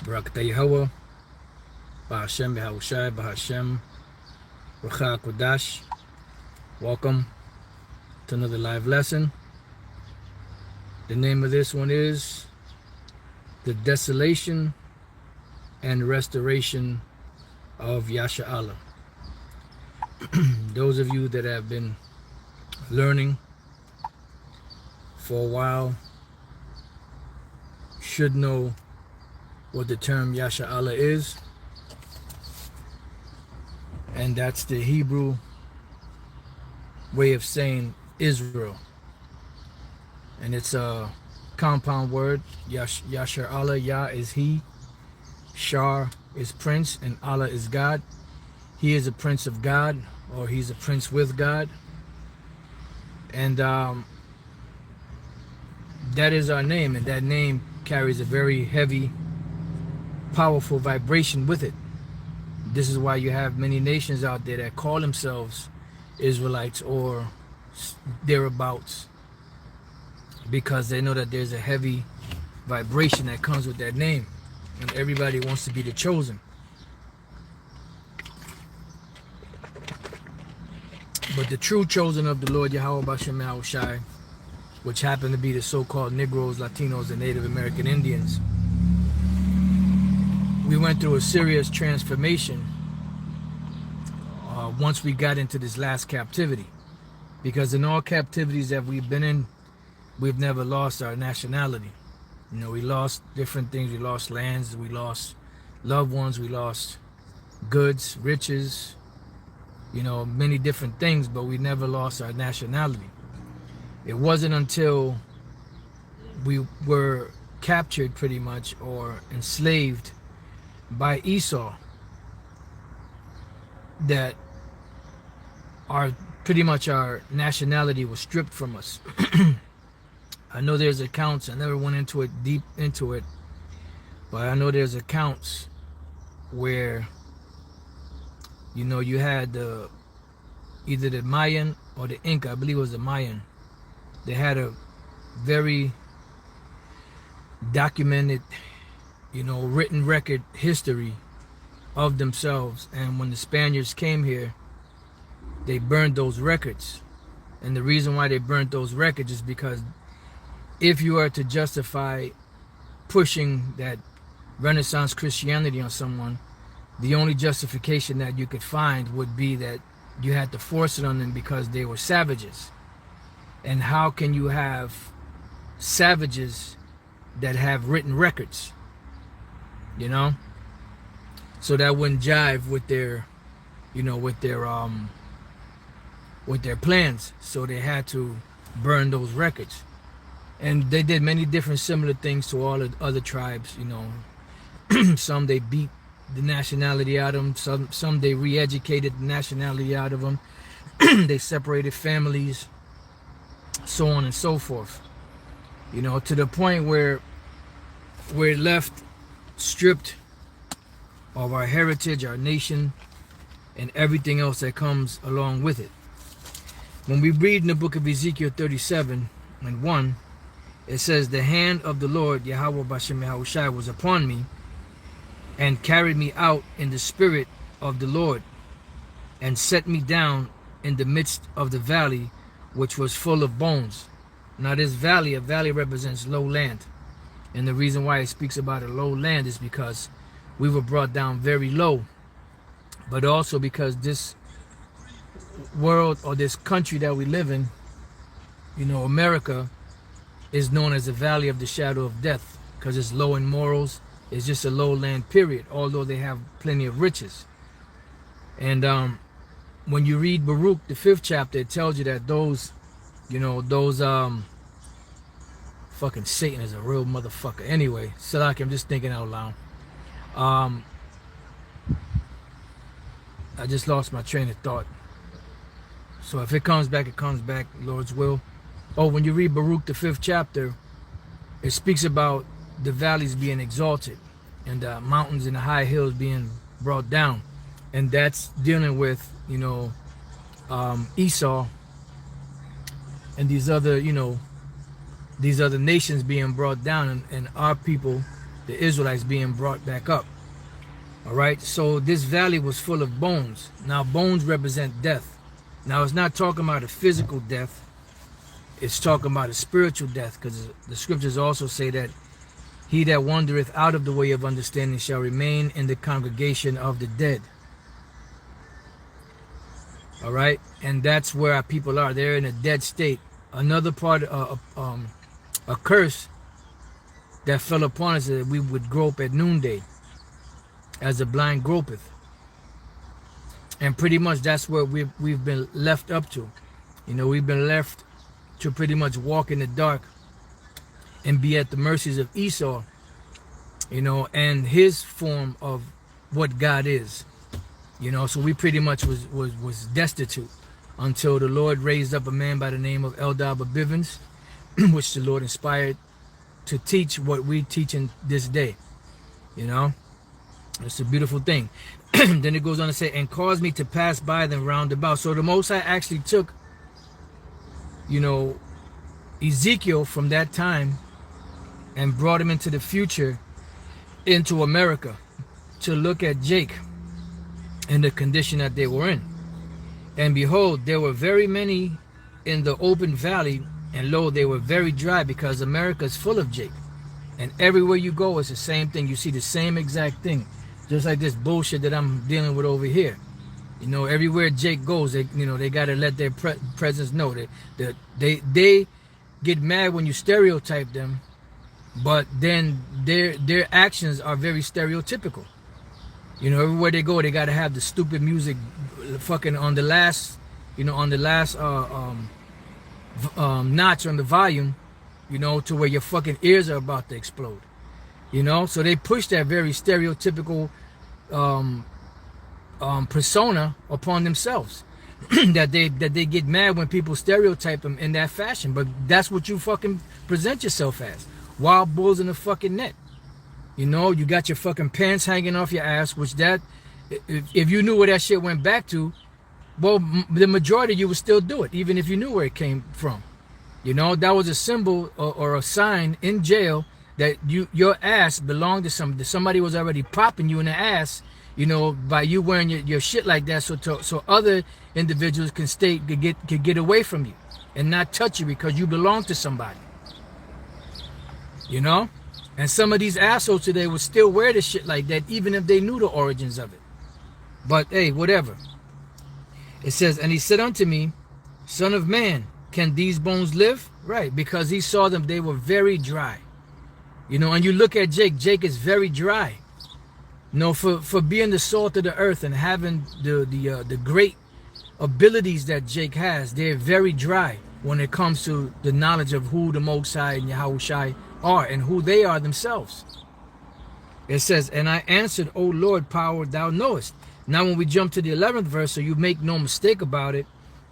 Barakatah Yahweh, Bahashem Yahushai, Bahashem, Racha Kodash. Welcome to another live lesson. The name of this one is The Desolation and Restoration of Yasharahla. Those of you that have been learning for a while should know what the term Yasharahla is, and that's the Hebrew way of saying Israel, and it's a compound word. Yasharahla, Yah is he, Shar is prince, and Allah is God. He is a prince of God, or he's a prince with God, and that is our name, and that name carries a very heavy, powerful vibration with it. This is why you have many nations out there that call themselves Israelites or thereabouts, because they know that there's a heavy vibration that comes with that name, and everybody wants to be the chosen. But the true chosen of the Lord Yahweh Bashem Yahushai, which happen to be the so-called Negroes, Latinos, and Native American Indians, we went through a serious transformation once we got into this last captivity, because in all captivities that we've been in, we've never lost our nationality. You know, we lost different things. We lost lands, we lost loved ones, we lost goods, riches, you know, many different things, but we never lost our nationality. It wasn't until we were captured, pretty much, or enslaved by Esau, that pretty much our nationality was stripped from us. I know there's accounts, I never went into it, deep into it, but I know there's accounts where, you know, you had either the Mayan or the Inca, I believe it was the Mayan. They had a very documented, you know, written record history of themselves, and when the Spaniards came here, they burned those records. And the reason why they burnt those records is because if you are to justify pushing that Renaissance Christianity on someone, the only justification that you could find would be that you had to force it on them because they were savages. And how can you have savages that have written records? You know? So that wouldn't jive with their, you know, with their plans. So they had to burn those records. And they did many different similar things to all the other tribes, you know. Some they beat the nationality out of them. Some they re-educated the nationality out of them. They separated families, so on and so forth. You know, to the point where we're left stripped of our heritage, our nation, and everything else that comes along with it. When we read in the book of Ezekiel 37:1, it says, "The hand of the Lord Yahweh Bashem Yahushai was upon me, and carried me out in the spirit of the Lord, and set me down in the midst of the valley, which was full of bones." Now this valley, a valley represents low land. And the reason why it speaks about a low land is because we were brought down very low. But also because this world, or this country that we live in, you know, America, is known as the valley of the shadow of death, because it's low in morals. It's just a low land, period, although they have plenty of riches. And when you read Baruch, the 5th chapter, it tells you that those, you know, those fucking Satan is a real motherfucker. Anyway, Salaki, I'm just thinking out loud. I just lost my train of thought. So if it comes back, it comes back, Lord's will. Oh, when you read Baruch, the 5th chapter, it speaks about the valleys being exalted and the mountains and the high hills being brought down. And that's dealing with, you know, Esau and these other, you know, these other nations being brought down, and our people the Israelites being brought back up. All right, so this valley was full of bones. Now, bones represent death. Now, it's not talking about a physical death. It's talking about a spiritual death, because the scriptures also say that he that wandereth out of the way of understanding shall remain in the congregation of the dead. All right, and that's where our people are. They're in a dead state. Another part, a curse that fell upon us, that we would grope at noonday, as the blind gropeth. And pretty much that's where we've been left up to. You know, we've been left to pretty much walk in the dark and be at the mercies of Esau, you know, and his form of what God is. You know, so we pretty much was destitute until the Lord raised up a man by the name of Eldar Bivens, which the Lord inspired to teach what we teach in this day. You know, it's a beautiful thing. Then it goes on to say, and caused me to pass by them round about. So the Most High actually took, you know, Ezekiel from that time and brought him into the future, into America, to look at Jake and the condition that they were in. And behold, there were very many in the open valley, and lo, they were very dry, because America is full of Jake. And everywhere you go, it's the same thing. You see the same exact thing, just like this bullshit that I'm dealing with over here. You know, everywhere Jake goes, they, you know, they gotta let their presence know that they get mad when you stereotype them, but then their actions are very stereotypical. You know, everywhere they go, they gotta have the stupid music, fucking on the last, you know, on the last notch on the volume, you know, to where your fucking ears are about to explode. You know, so they push that very stereotypical persona upon themselves. that they get mad when people stereotype them in that fashion. But that's what you fucking present yourself as. Wild bulls in a fucking net. You know, you got your fucking pants hanging off your ass, which that, if you knew where that shit went back to, well, the majority of you would still do it, even if you knew where it came from. You know, that was a symbol or a sign in jail that your ass belonged to somebody was already popping you in the ass, you know, by you wearing your shit like that, so other individuals could get away from you and not touch you because you belong to somebody. You know? And some of these assholes today would still wear this shit like that, even if they knew the origins of it. But hey, whatever. It says, and he said unto me, Son of man, can these bones live? Right, because he saw them, they were very dry. You know, and you look at Jake is very dry. You know, for being the salt of the earth and having the great abilities that Jake has, they're very dry when it comes to the knowledge of who the Most High and Yahushai are and who they are themselves. It says, and I answered, O Lord, power thou knowest. Now when we jump to the 11th verse, so you make no mistake about it,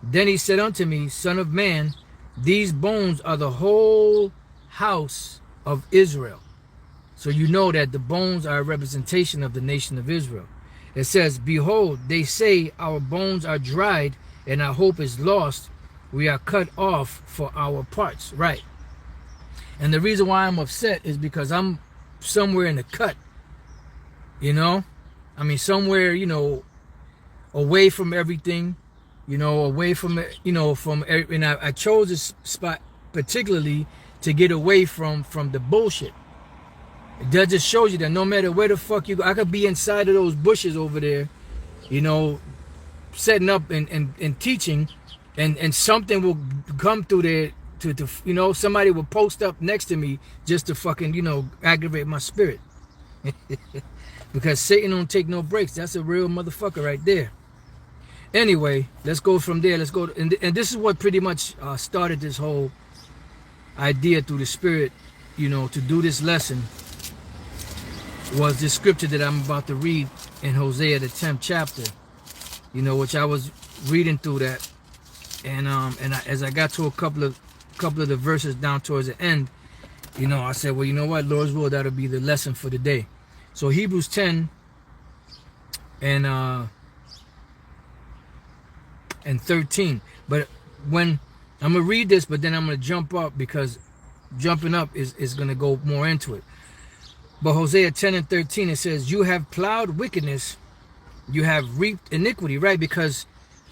then he said unto me, Son of man, these bones are the whole house of Israel. So you know that the bones are a representation of the nation of Israel. It says, behold, they say our bones are dried and our hope is lost. We are cut off for our parts. Right. And the reason why I'm upset is because I'm somewhere in the cut. You know? I mean, somewhere, you know, away from everything. You know, away from, you know, and I chose this spot particularly to get away from the bullshit. That just shows you that no matter where the fuck you go, I could be inside of those bushes over there, you know, setting up and teaching, and something will come through there to you know, somebody will post up next to me just to fucking, you know, aggravate my spirit. Because Satan don't take no breaks. That's a real motherfucker right there. Anyway, let's go from there. Let's go, and this is what pretty much started this whole idea through the Spirit, you know, to do this lesson, was this scripture that I'm about to read in Hosea, the 10th chapter, you know, which I was reading through that, and as I got to a couple of the verses down towards the end, you know, I said, well, you know what, Lord's will, that'll be the lesson for the day. So Hebrews 10 and 13. But when I'm gonna read this, but then I'm gonna jump up, because jumping up is gonna go more into it. But Hosea 10 and 13, it says, you have plowed wickedness, you have reaped iniquity, right? Because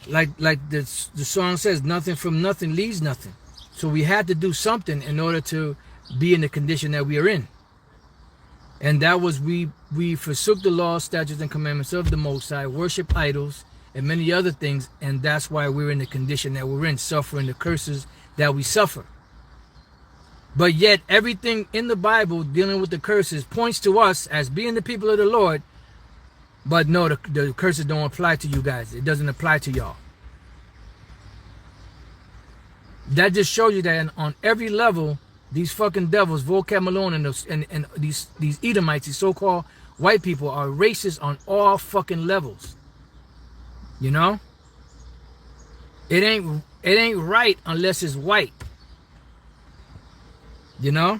like the song says, nothing from nothing leaves nothing. So we had to do something in order to be in the condition that we are in. And that was we forsook the law, statutes, and commandments of the Most High, worship idols, and many other things. And that's why we're in the condition that we're in, suffering the curses that we suffer. But yet everything in the Bible dealing with the curses points to us as being the people of the Lord. But no, the curses don't apply to you guys. It doesn't apply to y'all. That just shows you that on every level, these fucking devils, Vocab Malone and these Edomites, these so-called white people, are racist on all fucking levels. You know? It ain't right unless it's white. You know?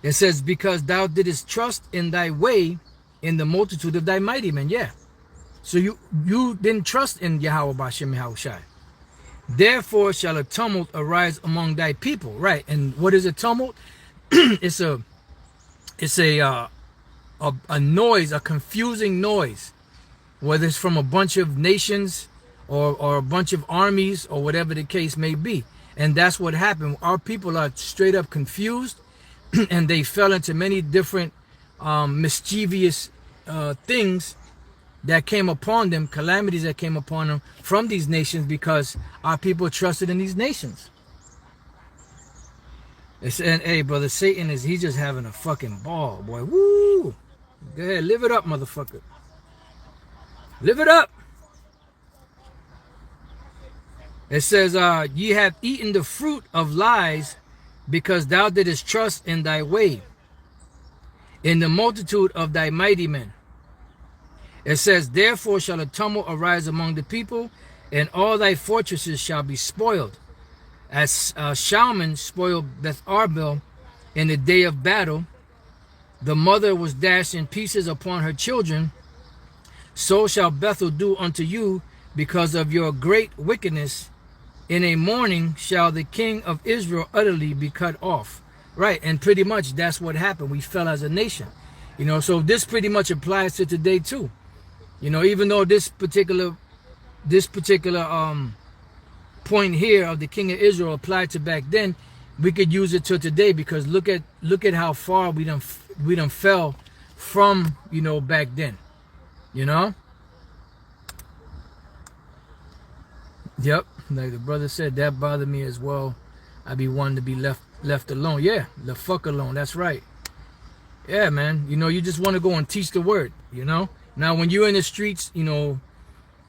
It says, because thou didst trust in thy way in the multitude of thy mighty men. Yeah. So you didn't trust in Yahweh Bashem Yahushai. Therefore shall a tumult arise among thy people. Right. And what is a tumult? It's a noise, a confusing noise, whether it's from a bunch of nations or a bunch of armies or whatever the case may be. And that's what happened. Our people are straight up confused, and they fell into many different mischievous things that came upon them, calamities that came upon them from these nations, because our people trusted in these nations. It's saying, hey, brother, Satan he's just having a fucking ball, boy. Woo! Go ahead, live it up, motherfucker. Live it up. It says, ye have eaten the fruit of lies, because thou didst trust in thy way, in the multitude of thy mighty men. It says, therefore shall a tumult arise among the people, and all thy fortresses shall be spoiled. As Shalman spoiled Beth Arbel in the day of battle, the mother was dashed in pieces upon her children, so shall Bethel do unto you because of your great wickedness. In a morning shall the king of Israel utterly be cut off. Right, and pretty much that's what happened. We fell as a nation. You know, so this pretty much applies to today too. You know, even though this particular point here of the king of Israel applied to back then, we could use it to today, because look at how far we done fell from, you know, back then. You know? Yep, like the brother said, that bothered me as well. I be wanting to be left alone. Yeah, the fuck alone. That's right. Yeah, man. You know, you just want to go and teach the word, you know? Now, when you're in the streets, you know,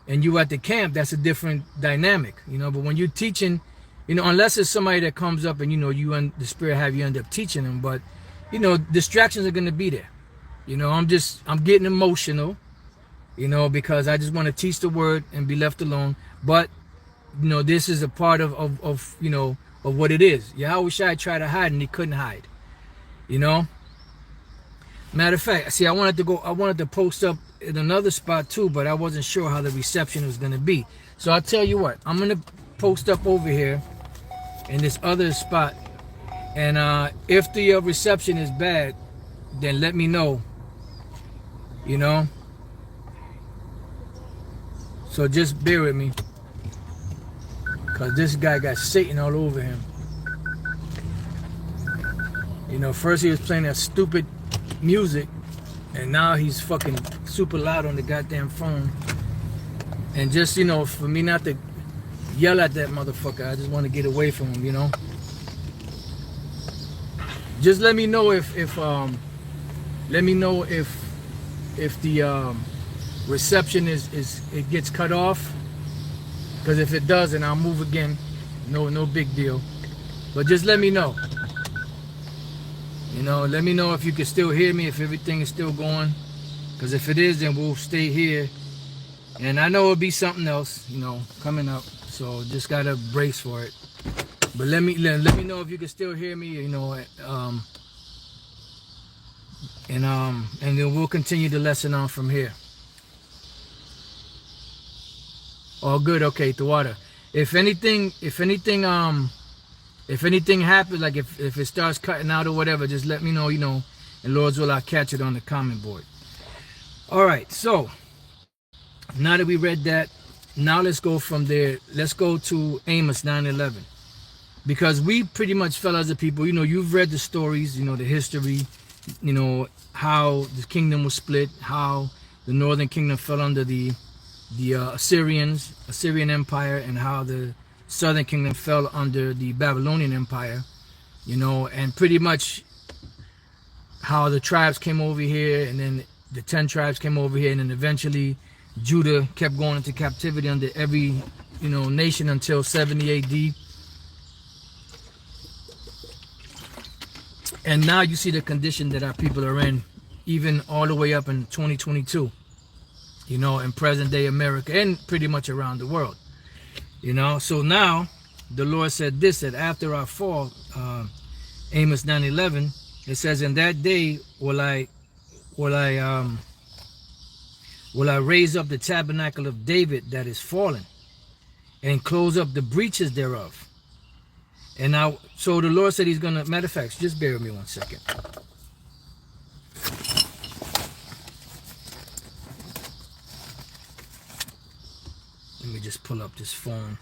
and you at the camp, that's a different dynamic, you know? But when you're teaching, you know, unless it's somebody that comes up and, you know, the Spirit have you end up teaching them, but, you know, distractions are going to be there. You know, I'm getting emotional, you know, because I just want to teach the word and be left alone. But, you know, this is a part of you know, of what it is. Yahweh Shai tried to hide and he couldn't hide, you know? Matter of fact, see, I wanted to post up in another spot too, but I wasn't sure how the reception was going to be. So I'll tell you what, I'm going to post up over here in this other spot. And if the reception is bad, then let me know, you know? So just bear with me, because this guy got Satan all over him. You know, first he was playing that stupid music, and now he's fucking super loud on the goddamn phone. And just, you know, for me not to yell at that motherfucker, I just want to get away from him, you know? Just let me know if the reception it gets cut off, because if it does, then I'll move again. No big deal. But just let me know. You know, let me know if you can still hear me, if everything is still going. Because if it is, then we'll stay here. And I know it'll be something else, you know, coming up. So just gotta brace for it. But let me know if you can still hear me, you know, and then we'll continue the lesson on from here. All good, okay, the water. If anything happens, like if it starts cutting out or whatever, just let me know, you know, and Lord's will, I'll catch it on the comment board. All right, so now that we read that, now let's go from there. Let's go to Amos 9:11, because we pretty much fell as a people. You've read the stories, the history, how the kingdom was split, how the northern kingdom fell under the Assyrian Empire, and how the southern kingdom fell under the Babylonian Empire, and pretty much how the tribes came over here, and then the 10 tribes came over here, and then eventually Judah kept going into captivity under every nation until 70 AD. And now you see the condition that our people are in, even all the way up in 2022, in present day America and pretty much around the world. So now the Lord said this, that after our fall, Amos 9:11, it says, in that day will I raise up the tabernacle of David that is fallen, and close up the breaches thereof. And now, so the Lord said he's going to, matter of fact, just bear with me 1 second. Let me just pull up this phone.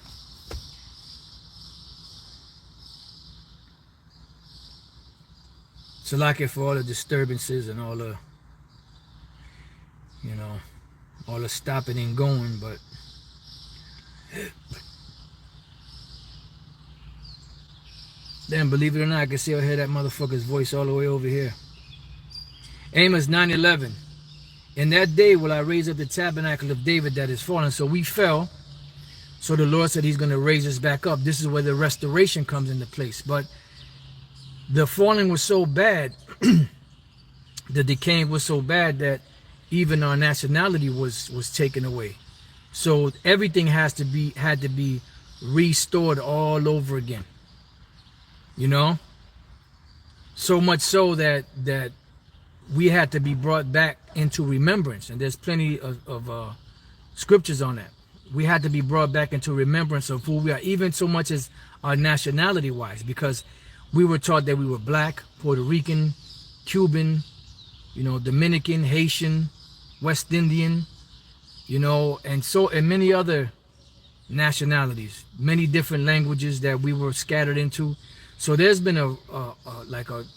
So like it for all the disturbances and all the, all the stopping and going, but then believe it or not, I can still hear that motherfucker's voice all the way over here. Amos 9:11. In that day will I raise up the tabernacle of David that is fallen. So we fell. So the Lord said he's going to raise us back up. This is where the restoration comes into place. But the falling was so bad, the decaying was so bad that even our nationality was taken away. So everything had to be restored all over again. So much so that we had to be brought back into remembrance, and there's plenty of scriptures on that. We had to be brought back into remembrance of who we are, even so much as our nationality wise, because we were taught that we were black, Puerto Rican, Cuban, Dominican, Haitian, West Indian, and many other nationalities, many different languages that we were scattered into. So there's been the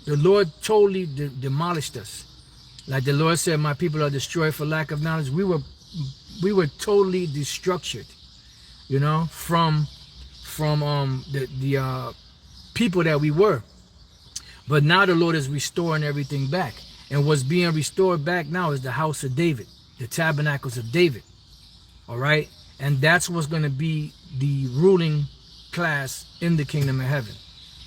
Lord totally demolished us. Like the Lord said, my people are destroyed for lack of knowledge. We were totally destructured, from the people that we were. But now the Lord is restoring everything back. And what's being restored back now is the house of David, the tabernacles of David. All right? And that's what's going to be the ruling class in the kingdom of heaven,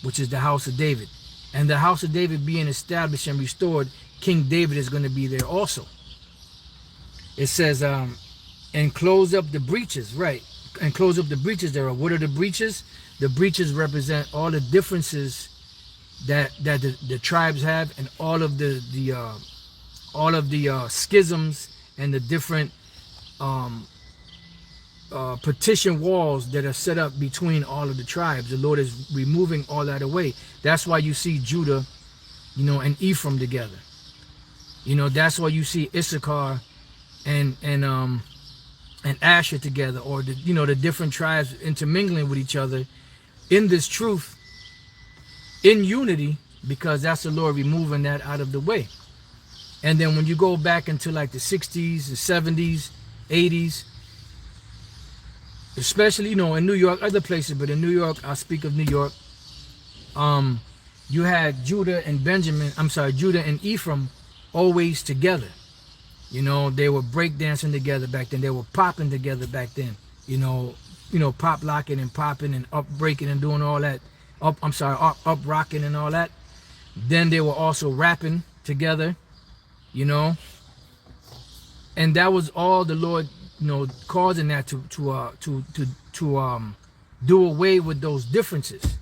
which is the house of David. And the house of David being established and restored, King David is going to be there also. It says, and close up the breaches, right? And close up the breaches thereof. What are the breaches? The breaches represent all the differences that the tribes have, and all of the schisms and the different partition walls that are set up between all of the tribes. The Lord is removing all that away. That's why you see Judah, and Ephraim together. That's why you see Issachar and Asher together, or the different tribes intermingling with each other in this truth, in unity, because that's the Lord removing that out of the way. And then when you go back into like the 60s, the 70s, 80s, especially, in New York, other places, but in New York, I'll speak of New York, you had Judah and Ephraim always together. They were breakdancing together back then. They were popping together back then. Pop locking and popping and up breaking and doing all that. Up rocking and all that. Then they were also rapping together, and that was all the Lord, causing that to do away with those differences.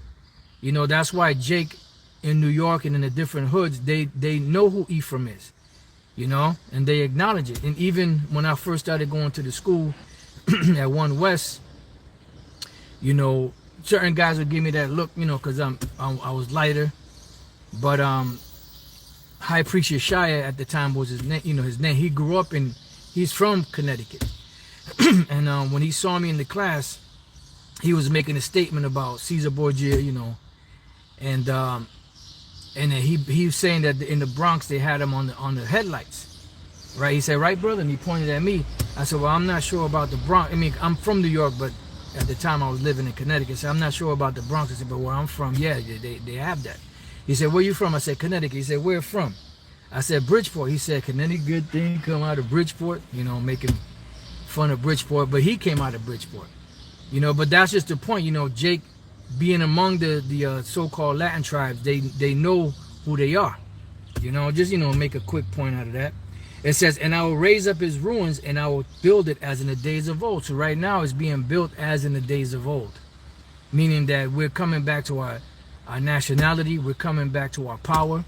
That's why Jake in New York and in the different hoods, they know who Ephraim is, and they acknowledge it. And even when I first started going to the school at One West, certain guys would give me that look, because I was lighter, but High Priest Yasharahla at the time was his name. His name. He grew up he's from Connecticut, and when he saw me in the class, he was making a statement about Caesar Borgia, and then he was saying that in the Bronx they had him on the headlights, right? He said, "Right, brother," and he pointed at me. I said, "Well, I'm not sure about the Bronx. I mean, I'm from New York, but at the time I was living in Connecticut, so I'm not sure about the Bronx." I said, "But where I'm from, yeah, they have that." He said, "Where you from?" I said, "Connecticut." He said, "Where from?" I said, "Bridgeport." He said, "Can any good thing come out of Bridgeport?" Making fun of Bridgeport, but he came out of Bridgeport. But that's just the point. Jake, being among the so-called Latin tribes, they know who they are. Just make a quick point out of that. It says, "And I will raise up his ruins, and I will build it as in the days of old." So right now it's being built as in the days of old, meaning that we're coming back to our nationality. We're coming back to our power,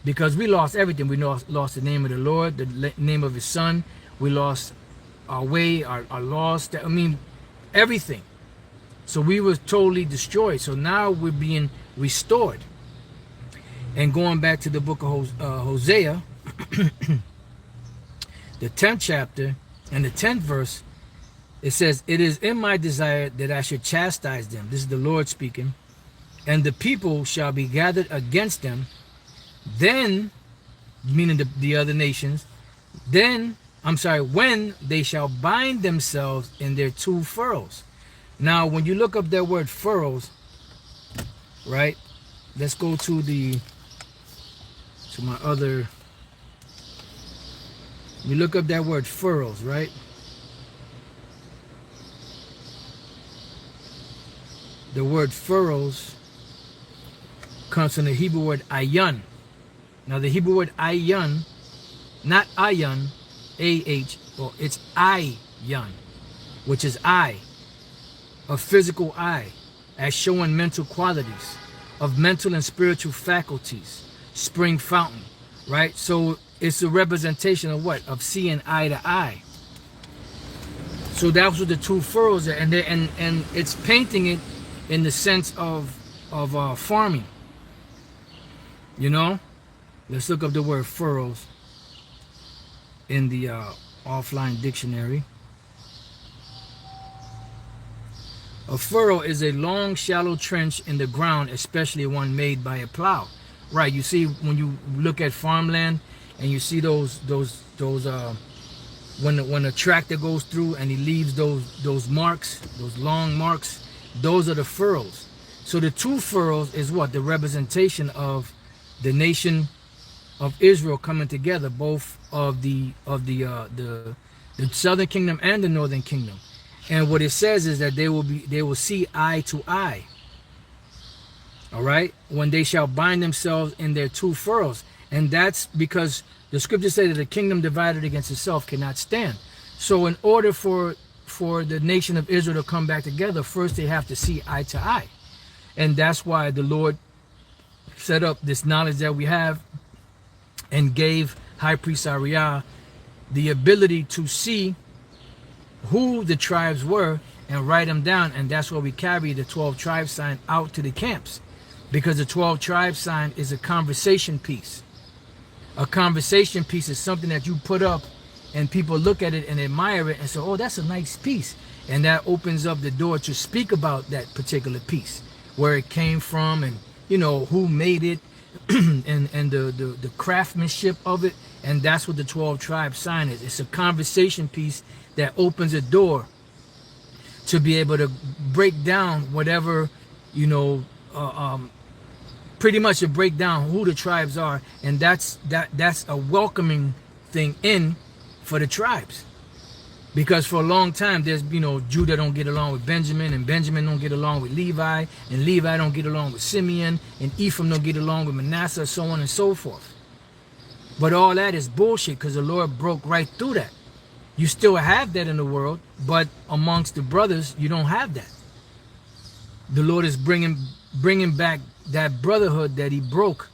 because we lost everything. We lost the name of the Lord, the name of his son. We lost our way, our laws. I mean, everything. So we were totally destroyed. So now we're being restored. And going back to the book of Hosea, the 10th chapter and the 10th verse, it says, "It is in my desire that I should chastise them." This is the Lord speaking. "And the people shall be gathered against them. Then," meaning the other nations, "when they shall bind themselves in their two furrows." Now, when you look up that word furrows, right? Let's go to my other. You look up that word furrows, right? The word furrows comes from the Hebrew word ayun. Now, the Hebrew word ayun, not ayan, A-H, well, it's ayun, which is eye, a physical eye, as showing mental qualities, of mental and spiritual faculties, spring fountain, right? So it's a representation of what? Of seeing eye to eye. So that's what the two furrows are, and it's painting it in the sense of farming. Let's look up the word furrows in the offline dictionary. A furrow is a long, shallow trench in the ground, especially one made by a plow. Right? You see, when you look at farmland and you see those when a tractor goes through and he leaves those marks, those long marks, those are the furrows. So the two furrows is what? The representation of the nation of Israel coming together, both of the southern kingdom and the northern kingdom. And what it says is that they will see eye to eye. All right, when they shall bind themselves in their two furrows. And that's because the scriptures say that the kingdom divided against itself cannot stand. So in order for the nation of Israel to come back together, first they have to see eye to eye. And that's why the Lord set up this knowledge that we have and gave High Priest Arayamlab the ability to see who the tribes were and write them down. And that's why we carry the 12 tribe sign out to the camps, because the 12 tribe sign is a conversation piece. A conversation piece is something that you put up and people look at it and admire it and say, "Oh, that's a nice piece." And that opens up the door to speak about that particular piece, where it came from, and who made it, and the craftsmanship of it. And that's what the 12 tribe sign is. It's a conversation piece that opens a door to be able to break down whatever, pretty much to break down who the tribes are. And that's a welcoming thing in for the tribes. Because for a long time, there's, Judah don't get along with Benjamin, and Benjamin don't get along with Levi, and Levi don't get along with Simeon, and Ephraim don't get along with Manasseh, so on and so forth. But all that is bullshit, because the Lord broke right through that. You still have that in the world, but amongst the brothers, you don't have that. The Lord is bringing back that brotherhood that he broke.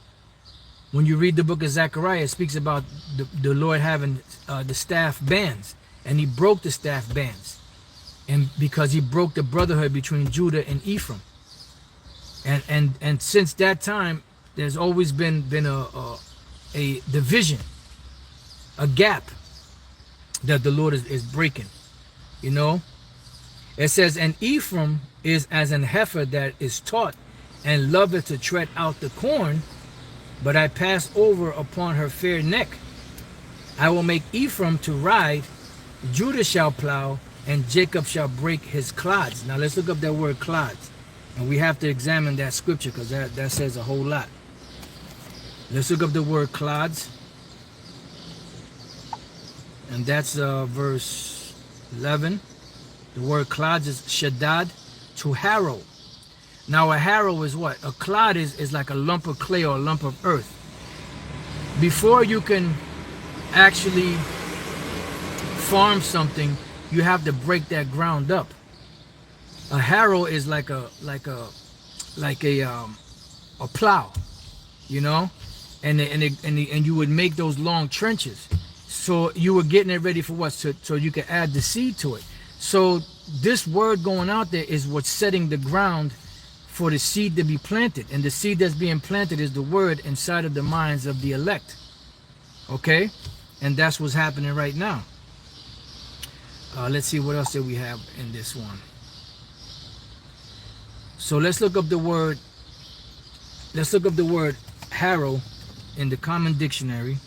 When you read the book of Zechariah, it speaks about the Lord having the staff bands. And he broke the staff bands, and because he broke the brotherhood between Judah and Ephraim. And since that time, there's always been a division, a gap that the Lord is breaking. You know, it says, and Ephraim is as an heifer that is taught and loveth to tread out the corn, but I pass over upon her fair neck. I will make Ephraim to ride, Judah shall plow, and Jacob shall break his clods. Now let's look up that word clods. And we have to examine that scripture because that says a whole lot. Let's look up the word clods. And that's verse 11. The word clods is shaddad to harrow. Now a harrow is what? A clod is like a lump of clay or a lump of earth. Before you can actually farm something, you have to break that ground up. A harrow is like a plow, you know, and you would make those long trenches. So you were getting it ready for what? So you can add the seed to it. So this word going out there is what's setting the ground for the seed to be planted. And the seed that's being planted is the word inside of the minds of the elect. Okay? And that's what's happening right now. Let's see what else do we have in this one. So let's look up the word. Let's look up the word harrow in the Common Dictionary.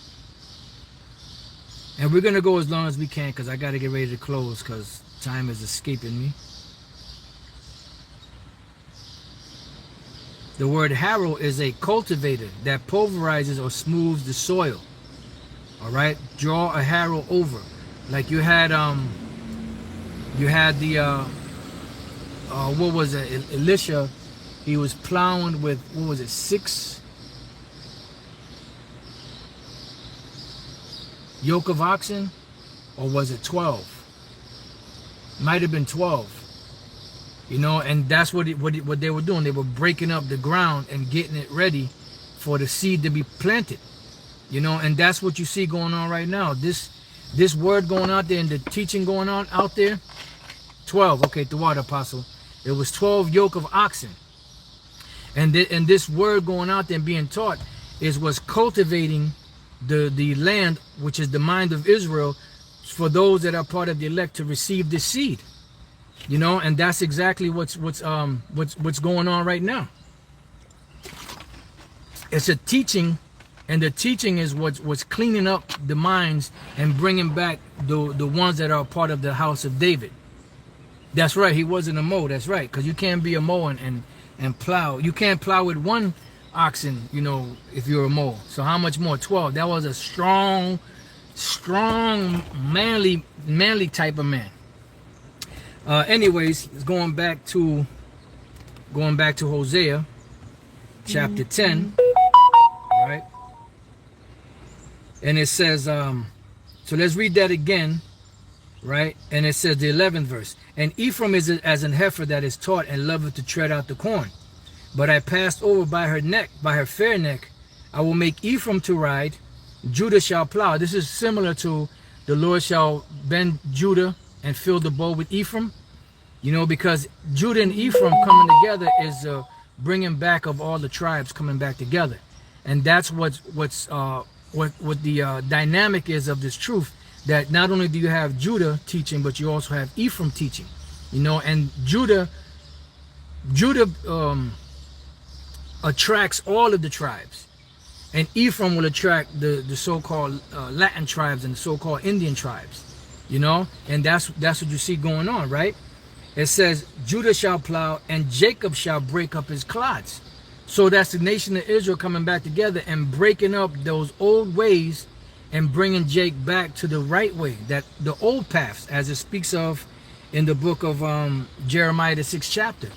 And we're going to go as long as we can because I got to get ready to close because time is escaping me. The word harrow is a cultivator that pulverizes or smooths the soil. All right, draw a harrow over, like you had the what was it? Elisha, he was plowing with, what was it, 6 yoke of oxen, or was it 12? Might have been 12. You know, and that's what they were doing. They were breaking up the ground and getting it ready for the seed to be planted. You know, and that's what you see going on right now. This word going out there and the teaching going on out there. 12, okay, the water apostle. It was 12 yoke of oxen. And this word going out there and being taught is what's cultivating the land, which is the mind of Israel, for those that are part of the elect to receive this seed. You know, and that's exactly what's going on right now. It's a teaching, and the teaching is what's cleaning up the minds and bringing back the ones that are part of the house of David. That's right, he wasn't a mow. That's right, because you can't be a mow and plow. You can't plow with one oxen, you know, if you're a mow. So how much more? 12. That was a strong, manly type of man. Anyways, going back to Hosea chapter 10, right? And it says, so let's read that again, right? And it says the 11th verse. And Ephraim is as an heifer that is taught and loveth to tread out the corn. But I passed over by her neck, by her fair neck. I will make Ephraim to ride, Judah shall plow. This is similar to the Lord shall bend Judah and fill the bow with Ephraim. You know, because Judah and Ephraim coming together is bringing back of all the tribes coming back together. And that's what the dynamic is of this truth, that not only do you have Judah teaching, but you also have Ephraim teaching. You know, and Judah attracts all of the tribes, and Ephraim will attract the so-called Latin tribes and the so-called Indian tribes. You know, and that's what you see going on, right? It says Judah shall plow and Jacob shall break up his clods. So that's the nation of Israel coming back together and breaking up those old ways and bringing Jake back to the right way, that the old paths, as it speaks of in the book of Jeremiah, the 6th chapter,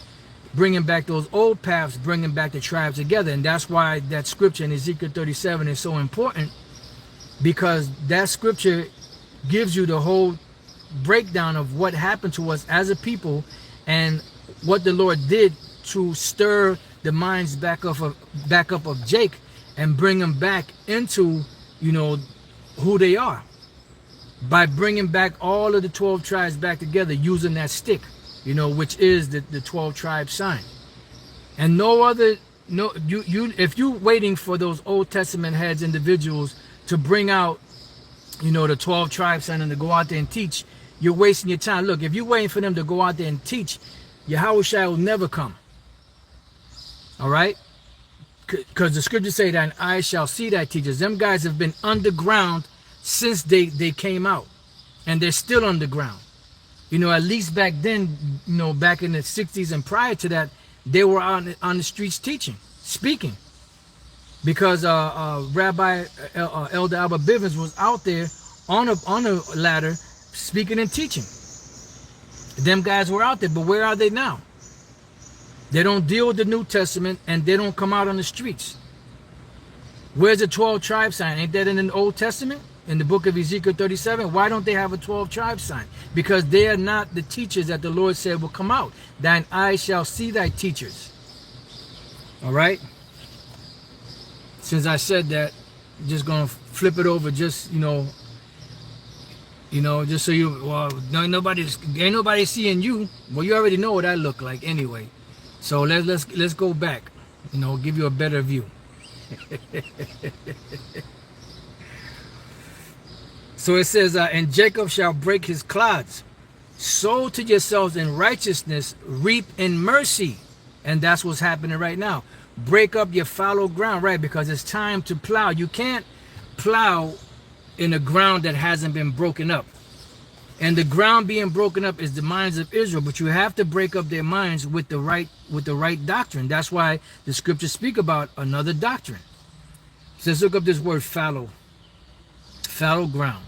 bringing back those old paths, bringing back the tribes together. And that's why that scripture in Ezekiel 37 is so important, because that scripture gives you the whole breakdown of what happened to us as a people and what the Lord did to stir the minds back up of Jake and bring them back into, you know, who they are, by bringing back all of the 12 tribes back together using that stick, you know, which is the 12 tribe sign. And no other no, if you waiting for those Old Testament heads individuals to bring out, the 12 tribes and to go out there and teach, you're wasting your time. Look, if you're waiting for them to go out there and teach, Yahushua will never come. All right? Because the scriptures say that I shall see thy teachers. Them guys have been underground since they came out. And they're still underground. At least back then, back in the 60s and prior to that, they were on the streets teaching, speaking. Because Rabbi Elder Albert Bivens was out there on a ladder speaking and teaching. Them guys were out there, but where are they now? They don't deal with the New Testament and they don't come out on the streets. Where's the 12 tribe sign? Ain't that in the Old Testament? In the book of Ezekiel 37? Why don't they have a 12 tribe sign? Because they are not the teachers that the Lord said will come out. Thine eyes shall see thy teachers. All right? Since I said that, I'm just going to flip it over just, just so ain't nobody seeing you. Well, you already know what I look like anyway. So let's go back, give you a better view. So it says, and Jacob shall break his clods. Sow to yourselves in righteousness, reap in mercy. And that's what's happening right now. Break up your fallow ground, right? Because it's time to plow. You can't plow in a ground that hasn't been broken up. And the ground being broken up is the minds of Israel, but you have to break up their minds with the right doctrine. That's why the scriptures speak about another doctrine. So let's look up this word fallow ground,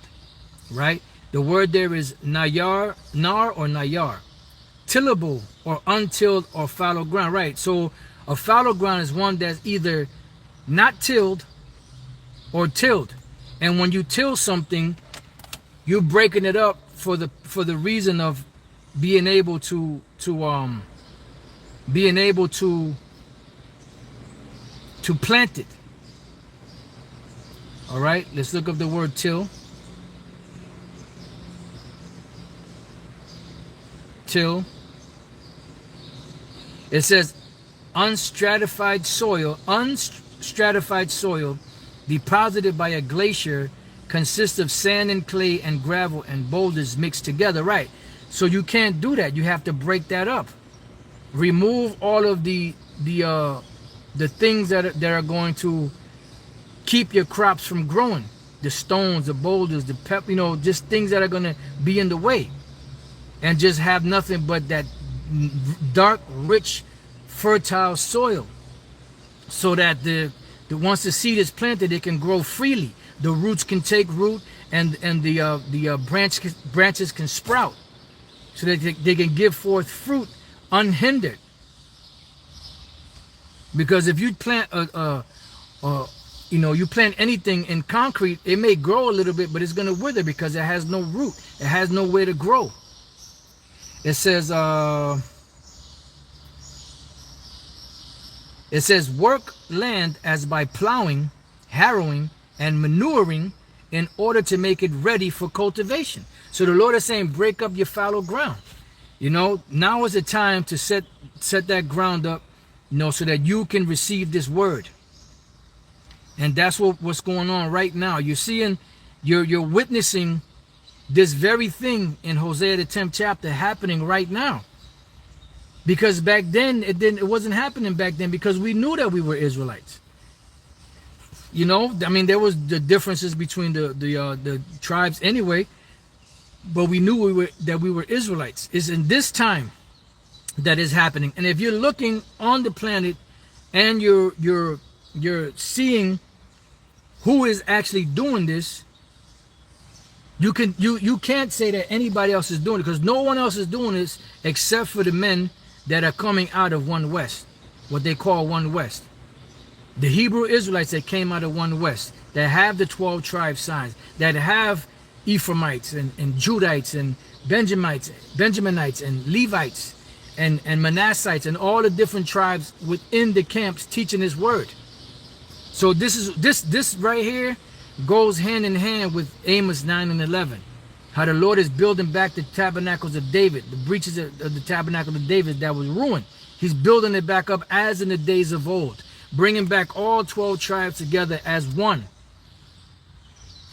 right? The word there is nar or nayar, tillable or untilled or fallow ground, right? So a fallow ground is one that's either not tilled or tilled. And when you till something, you're breaking it up for the reason of being able to plant it. All right, let's look up the word till. Till. It says unstratified soil deposited by a glacier consists of sand and clay and gravel and boulders mixed together, right? So you can't do that. You have to break that up. Remove all of the things that are going to keep your crops from growing. The stones, the boulders, the just things that are going to be in the way. And just have nothing but that dark, rich, fertile soil. So that once the seed is planted, it can grow freely. The roots can take root, and the branches can sprout, so that they can give forth fruit unhindered. Because if you plant you plant anything in concrete, it may grow a little bit, but it's going to wither because it has no root. It has nowhere to grow. It says work land as by plowing, harrowing, and manuring in order to make it ready for cultivation. So the Lord is saying, break up your fallow ground. Now is the time to set that ground up, so that you can receive this word. And that's what's going on right now. You're witnessing this very thing in Hosea the 10th chapter happening right now. Because back then it wasn't happening back then, because we knew that we were Israelites. There was the differences between the tribes anyway, but we knew that we were Israelites. It's in this time that is happening. And if you're looking on the planet and you're seeing who is actually doing this, you can't say that anybody else is doing it, because no one else is doing this except for the men that are coming out of One West, what they call One West. The Hebrew Israelites that came out of One West, that have the 12 tribe signs, that have Ephraimites and Judites and Benjaminites and Levites and Manassites and all the different tribes within the camps teaching His word. So this right here goes hand in hand with Amos 9 and 11. How the Lord is building back the tabernacles of David, the breaches of the tabernacle of David that was ruined. He's building it back up as in the days of old. bringing back all 12 tribes together as one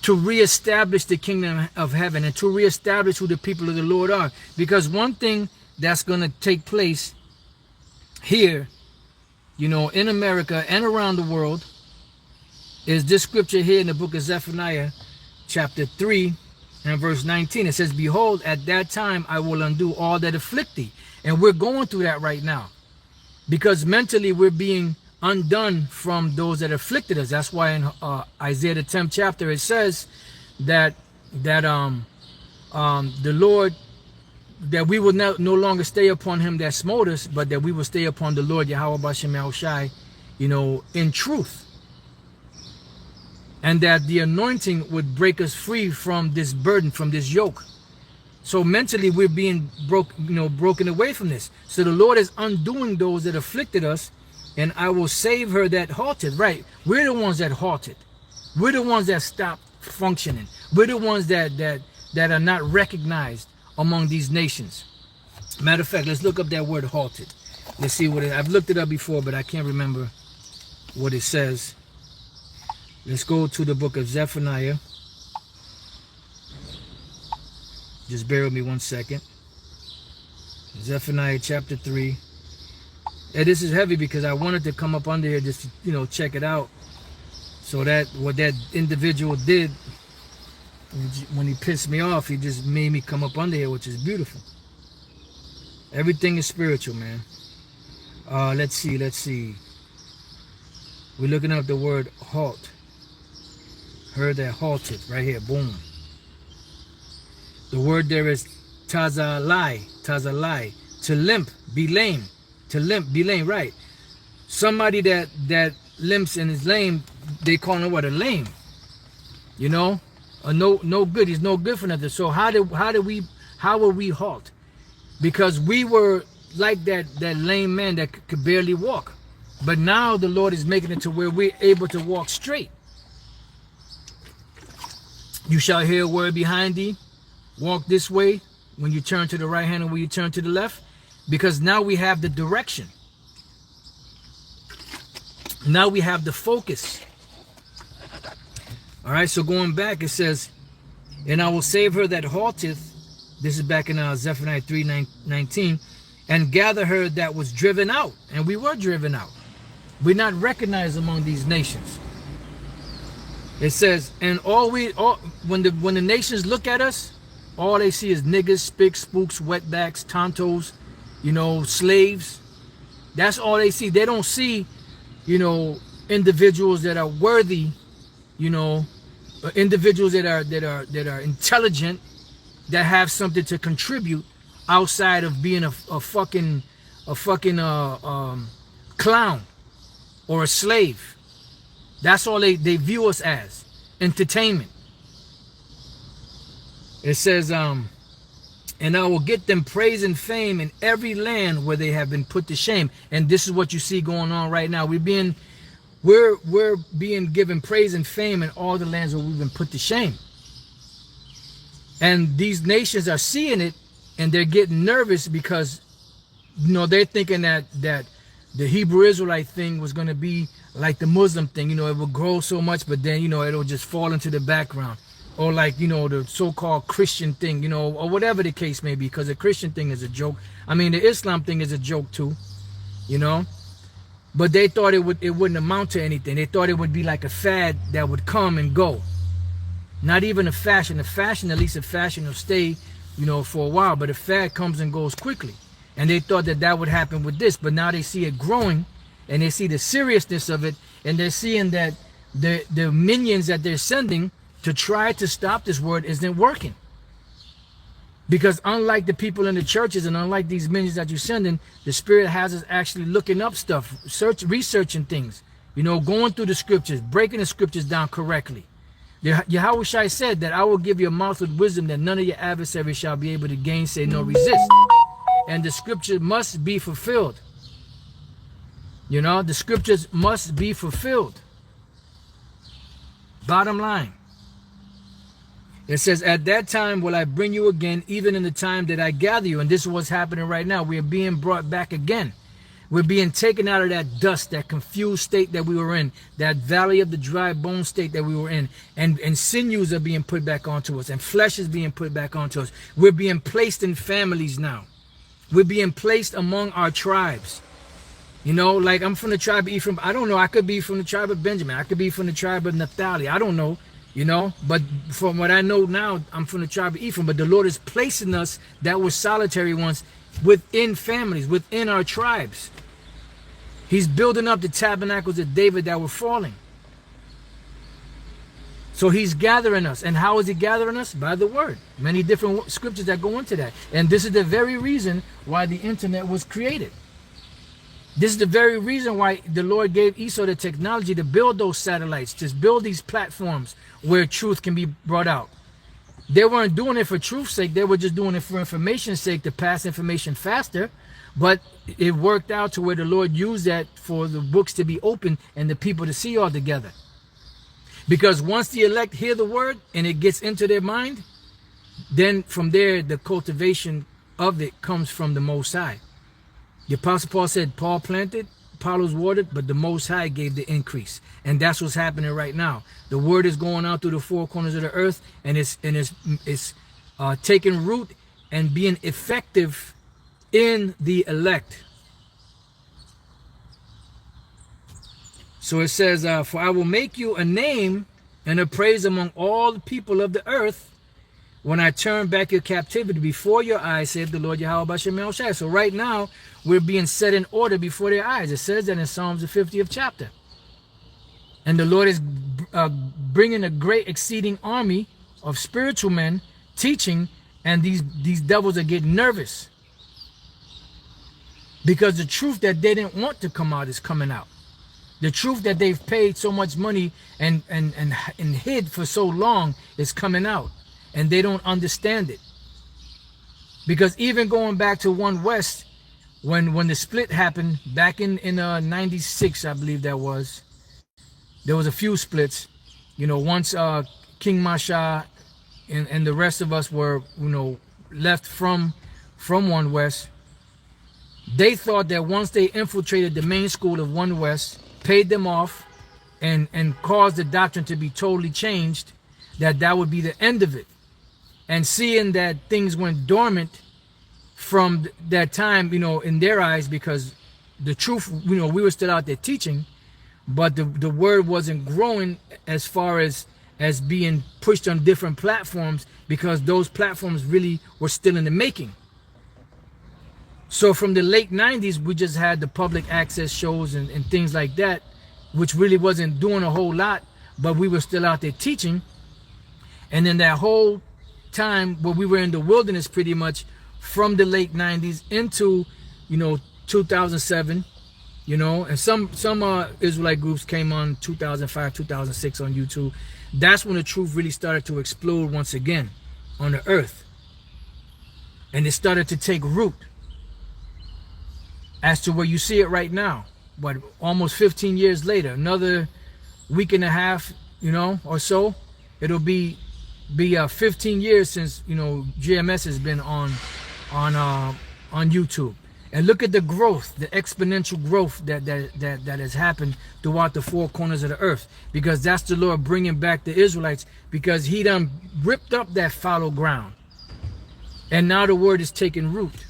to reestablish the kingdom of heaven and to reestablish who the people of the Lord are. Because one thing that's going to take place here, you know, in America and around the world, is this scripture here in the book of Zephaniah, chapter 3 and verse 19. It says, behold, at that time I will undo all that afflict thee. And we're going through that right now, because mentally we're being undone from those that afflicted us. That's why in Isaiah the 10th chapter it says that the Lord, that we will no longer stay upon him that smote us, but that we will stay upon the Lord Yahweh Bashem Yahushai, you know, in truth. And that the anointing would break us free from this burden, from this yoke. So mentally we're being broken away from this. So the Lord is undoing those that afflicted us, and I will save her that halted. Right, we're the ones that halted. We're the ones that stopped functioning. We're the ones that are not recognized among these nations. Matter of fact, let's look up that word halted. Let's see what I've looked it up before, but I can't remember what it says. Let's go to the book of Zephaniah. Just bear with me 1 second. Zephaniah chapter 3. And this is heavy because I wanted to come up under here just to, you know, check it out. So that what that individual did, when he pissed me off, he just made me come up under here, which is beautiful. Everything is spiritual, man. Let's see. We're looking up the word halt. Heard that halted right here. Boom. The word there is tazalai, to limp, be lame, to limp, be lame, right? Somebody that limps and is lame, they call him what, a lame, you know, no good. He's no good for nothing. So how will we halt? Because we were like that lame man that could barely walk, but now the Lord is making it to where we're able to walk straight. You shall hear a word behind thee. Walk this way when you turn to the right hand and when you turn to the left, because now we have the direction. Now we have the focus. All right, so going back, it says, and I will save her that halteth. This is back in Zephaniah 3:19, and gather her that was driven out. And we were driven out. We're not recognized among these nations. It says, and when the nations look at us, all they see is niggas, spicks, spooks, wetbacks, tontos, you know, slaves. That's all they see. They don't see, you know, individuals that are worthy, you know, individuals that are intelligent, that have something to contribute outside of being a fucking clown or a slave. That's all they view us as, entertainment. It says, and I will get them praise and fame in every land where they have been put to shame. And this is what you see going on right now. We're being given praise and fame in all the lands where we've been put to shame. And these nations are seeing it, and they're getting nervous because, you know, they're thinking that the Hebrew Israelite thing was going to be like the Muslim thing. You know, it will grow so much, but then, you know, it'll just fall into the background. Or like, you know, the so-called Christian thing, you know, or whatever the case may be, because the Christian thing is a joke. I mean, the Islam thing is a joke too, you know. But they thought it wouldn't amount to anything. They thought it would be like a fad that would come and go. Not even a fashion. A fashion, at least a fashion will stay, you know, for a while. But a fad comes and goes quickly. And they thought that would happen with this. But now they see it growing, and they see the seriousness of it, and they're seeing that the minions that they're sending to try to stop this word isn't working. Because unlike the people in the churches and unlike these minions that you're sending, the Spirit has us actually looking up stuff, researching things, you know, going through the scriptures, breaking the scriptures down correctly. Yahushua said that I will give you a mouth with wisdom that none of your adversaries shall be able to gainsay nor resist. And the scripture must be fulfilled. You know, the scriptures must be fulfilled. Bottom line. It says, at that time will I bring you again, even in the time that I gather you. And this is what's happening right now. We are being brought back again. We're being taken out of that dust, that confused state that we were in, that valley of the dry bone state that we were in, and sinews are being put back onto us, and flesh is being put back onto us. We're being placed in families now. We're being placed among our tribes. You know, like I'm from the tribe of Ephraim. I don't know. I could be from the tribe of Benjamin. I could be from the tribe of Naphtali. I don't know, you know. But from what I know now, I'm from the tribe of Ephraim. But the Lord is placing us that were solitary ones within families, within our tribes. He's building up the tabernacles of David that were falling. So he's gathering us. And how is he gathering us? By the word. Many different scriptures that go into that. And this is the very reason why the internet was created. This is the very reason why the Lord gave Esau the technology to build those satellites, to build these platforms where truth can be brought out. They weren't doing it for truth's sake. They were just doing it for information's sake, to pass information faster. But it worked out to where the Lord used that for the books to be open and the people to see all together. Because once the elect hear the word and it gets into their mind, then from there the cultivation of it comes from the Most High. The Apostle Paul said, Paul planted, Apollos watered, but the Most High gave the increase. And that's what's happening right now. The word is going out through the four corners of the earth, and it's taking root and being effective in the elect. So it says, for I will make you a name and a praise among all the people of the earth when I turn back your captivity before your eyes, saith the Lord Yahweh Bashem El Shai. So right now, we're being set in order before their eyes. It says that in Psalms the 50th chapter. And the Lord is bringing a great exceeding army of spiritual men teaching, and these devils are getting nervous. Because the truth that they didn't want to come out is coming out. The truth that they've paid so much money and hid for so long is coming out. And they don't understand it. Because even going back to One West, when the split happened back in 96, I believe that was, there was a few splits. You know, once King Masha and the rest of us were, you know, left from One West, they thought that once they infiltrated the main school of One West, paid them off, and caused the doctrine to be totally changed, that would be the end of it. And seeing that things went dormant from that time, you know, in their eyes, because the truth, you know, we were still out there teaching, but the word wasn't growing as far as being pushed on different platforms, because those platforms really were still in the making. So from the late 90s, we just had the public access shows and things like that, which really wasn't doing a whole lot, but we were still out there teaching. And then that whole time where we were in the wilderness pretty much from the late 90s into, you know, 2007, you know, and some Israelite groups came on 2005, 2006 on YouTube. That's when the truth really started to explode once again on the earth. And it started to take root as to where you see it right now. But almost 15 years later, another week and a half, you know, or so, it'll be 15 years since, you know, GMS has been on YouTube. And look at the growth, the exponential growth that has happened throughout the four corners of the earth. Because that's the Lord bringing back the Israelites, because he done ripped up that fallow ground. And now the word is taking root.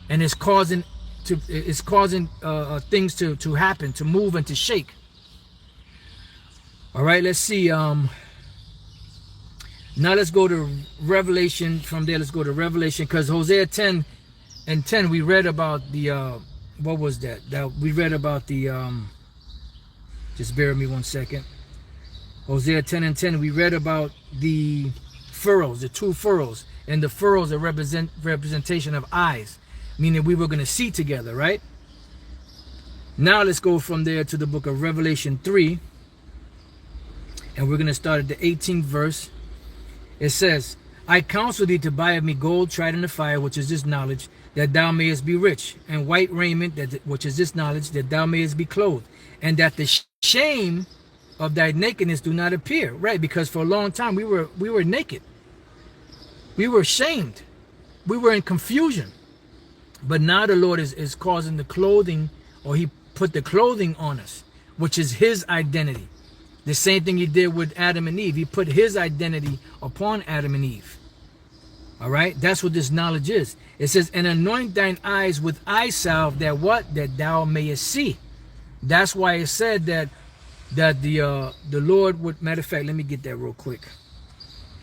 And it's causing things to happen, to move and to shake. All right, let's see. Now let's go to Revelation. From there, let's go to Revelation, because Hosea 10 and 10, we read about the, what was that? We read about the, just bear with me one second. Hosea 10 and 10, we read about the furrows, the two furrows. And the furrows are representation of eyes, meaning we were going to see together, right? Now let's go from there to the book of Revelation 3. And we're going to start at the 18th verse. It says, I counsel thee to buy of me gold tried in the fire, which is this knowledge, that thou mayest be rich, and white raiment, which is this knowledge, that thou mayest be clothed, and that the shame of thy nakedness do not appear. Right, because for a long time we were naked. We were shamed. We were in confusion. But now the Lord is causing the clothing, or he put the clothing on us, which is his identity. The same thing he did with Adam and Eve. He put his identity upon Adam and Eve. All right, that's what this knowledge is. It says, and anoint thine eyes with eye salve, that what? That thou mayest see. That's why it said that the Lord would, matter of fact, let me get that real quick.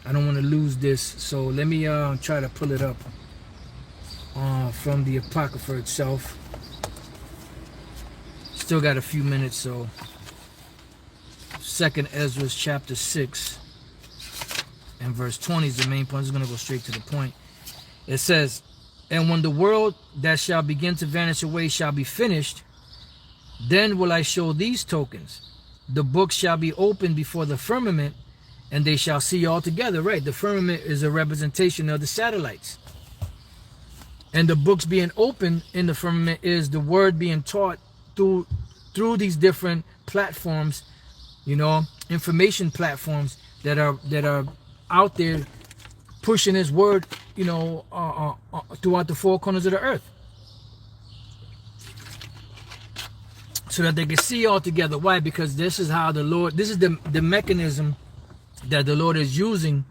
I don't want to lose this, so let me try to pull it up from the Apocrypha itself. Still got a few minutes, so 2nd Ezra chapter 6 and verse 20 is the main point. I'm just going to go straight to the point. It says, and when the world that shall begin to vanish away shall be finished, then will I show these tokens. The book shall be opened before the firmament, and they shall see all together. Right, the firmament is a representation of the satellites. And the books being opened in the firmament is the word being taught through these different platforms, information platforms that are out there pushing his word, throughout the four corners of the earth, so that they can see all together. Why? Because this is how this is the mechanism that the Lord is using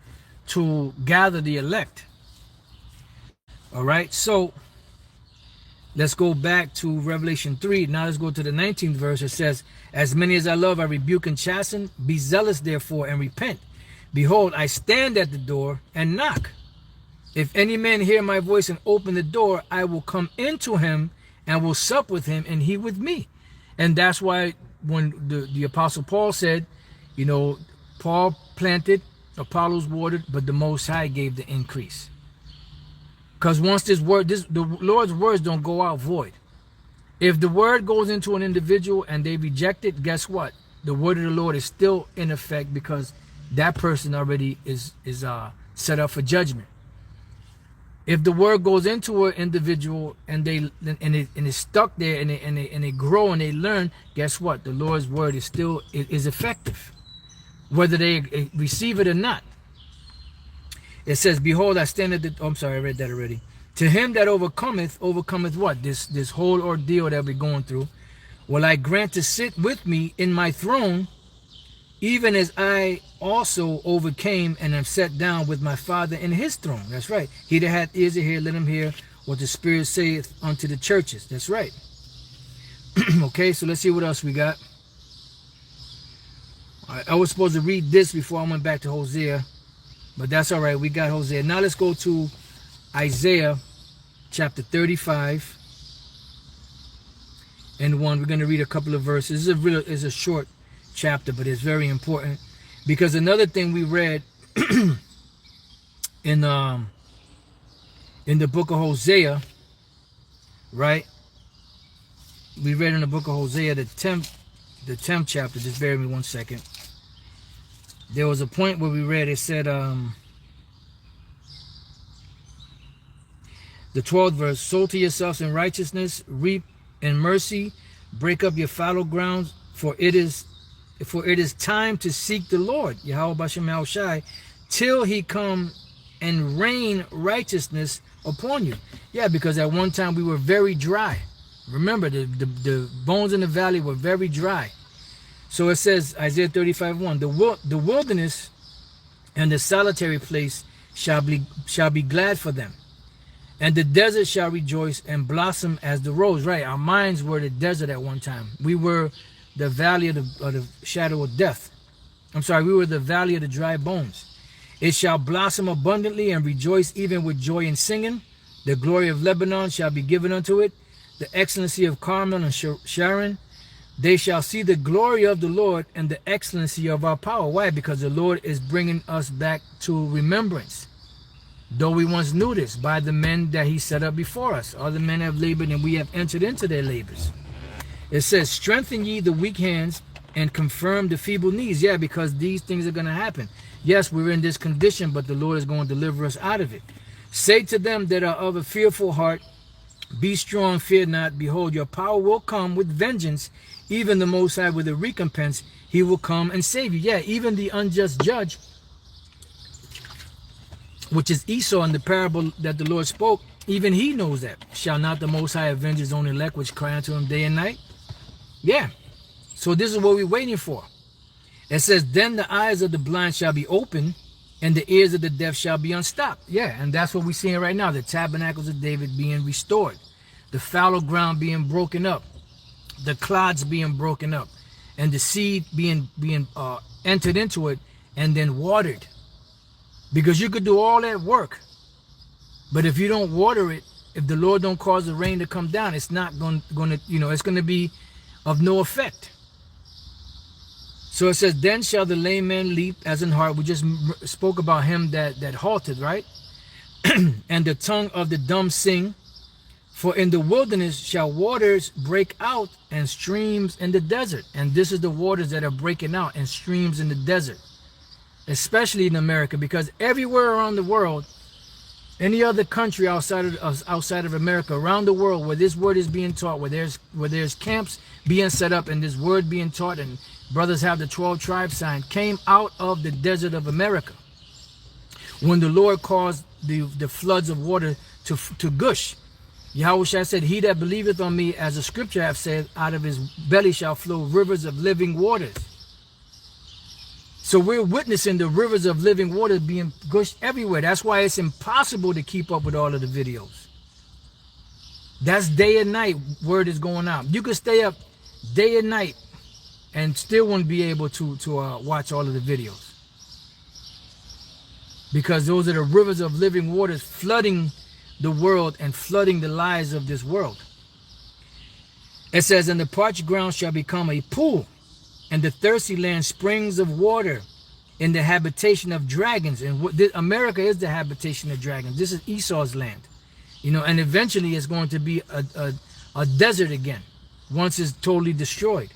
to gather the elect. All right, so let's go back to Revelation 3. Now let's go to the 19th verse. It says, as many as I love, I rebuke and chasten. Be zealous, therefore, and repent. Behold, I stand at the door and knock. If any man hear my voice and open the door, I will come into him and will sup with him, and he with me. And that's why when the Apostle Paul said, Paul planted, Apollos watered, but the Most High gave the increase. Because once the Lord's words don't go out void. If the word goes into an individual and they reject it, guess what? The word of the Lord is still in effect, because that person already is set up for judgment. If the word goes into an individual and it's stuck there and they grow and they learn, guess what? The Lord's word is still is effective, whether they receive it or not. It says, behold, I stand at the... Oh, I'm sorry, I read that already. To him that overcometh what? This whole ordeal that we're going through, will I grant to sit with me in my throne, even as I also overcame and am set down with my Father in his throne. That's right. He that hath ears to hear, let him hear what the Spirit saith unto the churches. That's right. Okay, so let's see what else we got. I was supposed to read this before I went back to Hosea, but that's all right. We got Hosea. Now let's go to Isaiah chapter 35 and 1. We're going to read a couple of verses. It's a short chapter, but it's very important, because another thing we read in the book of Hosea, right? We read in the book of Hosea, the 10th chapter. Just bear with me 1 second. There was a point where we read, it said, the 12th verse, sow to yourselves in righteousness, reap in mercy, break up your fallow grounds, for it is time to seek the Lord, Yahweh Bashem Yahushai, till he come and rain righteousness upon you. Yeah, because at one time we were very dry. Remember, the bones in the valley were very dry. So it says, Isaiah 35:1, the wilderness and the solitary place shall be glad for them, and the desert shall rejoice and blossom as the rose. Right, our minds were the desert at one time. We were the valley of the shadow of death. I'm sorry, we were the valley of the dry bones. It shall blossom abundantly and rejoice even with joy and singing. The glory of Lebanon shall be given unto it, the excellency of Carmel and Sharon. They shall see the glory of the Lord and the excellency of our power. Why? Because the Lord is bringing us back to remembrance. Though we once knew this, by the men that he set up before us. Other men have labored, and we have entered into their labors. It says, strengthen ye the weak hands and confirm the feeble knees. Yeah, because these things are going to happen. Yes, we're in this condition, but the Lord is going to deliver us out of it. Say to them that are of a fearful heart, be strong, fear not. Behold, your power will come with vengeance, even the Most High with a recompense. He will come and save you. Yeah, even the unjust judge, which is Esau in the parable that the Lord spoke, Even he knows that. Shall not the Most High avenge his own elect, which cry unto him day and night? Yeah. So this is what we're waiting for. It says, then the eyes of the blind shall be open, and the ears of the deaf shall be unstopped. Yeah, and that's what we're seeing right now. The tabernacles of David being restored. The fallow ground being broken up. The clods being broken up. And the seed being entered into it and then watered. Because you could do all that work, but if you don't water it, if the Lord don't cause the rain to come down, it's not going to, it's going to be of no effect. So it says, then shall the lame man leap as an hart. We just spoke about him that halted, right? And the tongue of the dumb sing. For in the wilderness shall waters break out and streams in the desert. And this is the waters that are breaking out and streams in the desert. Especially in America, because everywhere around the world, any other country outside of America, around the world where this word is being taught, where there's camps being set up and this word being taught, and brothers have the 12 tribes sign, came out of the desert of America. When the Lord caused the floods of water to gush, Yahushua said, he that believeth on me, as the scripture hath said, out of his belly shall flow rivers of living waters. So we're witnessing the rivers of living water being gushed everywhere. That's why it's impossible to keep up with all of the videos. That's day and night word is going out. You could stay up day and night and still wouldn't be able to watch all of the videos. Because those are the rivers of living waters flooding the world and flooding the lives of this world. It says, and the parched ground shall become a pool, and the thirsty land springs of water, in the habitation of dragons. And America is the habitation of dragons. This is Esau's land, and eventually it's going to be a desert again once it's totally destroyed.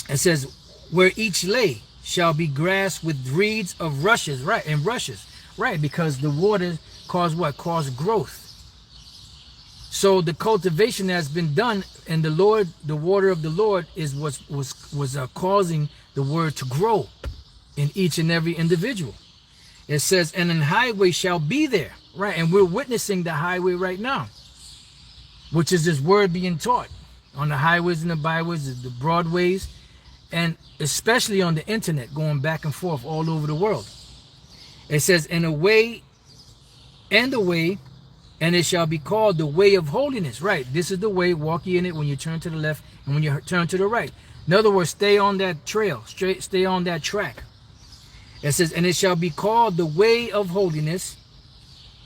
It says, where each lay shall be grass with reeds of rushes, right? And rushes, right? Because the waters cause what? Cause growth. So the cultivation has been done, and the water of the Lord is was causing the word to grow in each and every individual. It says, and an highway shall be there, right? And we're witnessing the highway right now, which is this word being taught on the highways and the byways, the broadways, and especially on the internet, going back and forth all over the world. It says, and a way, and the way, and it shall be called the way of holiness. Right. This is the way. Walk ye in it when you turn to the left and when you turn to the right. In other words, stay on that trail. Stay on that track. It says, and it shall be called the way of holiness.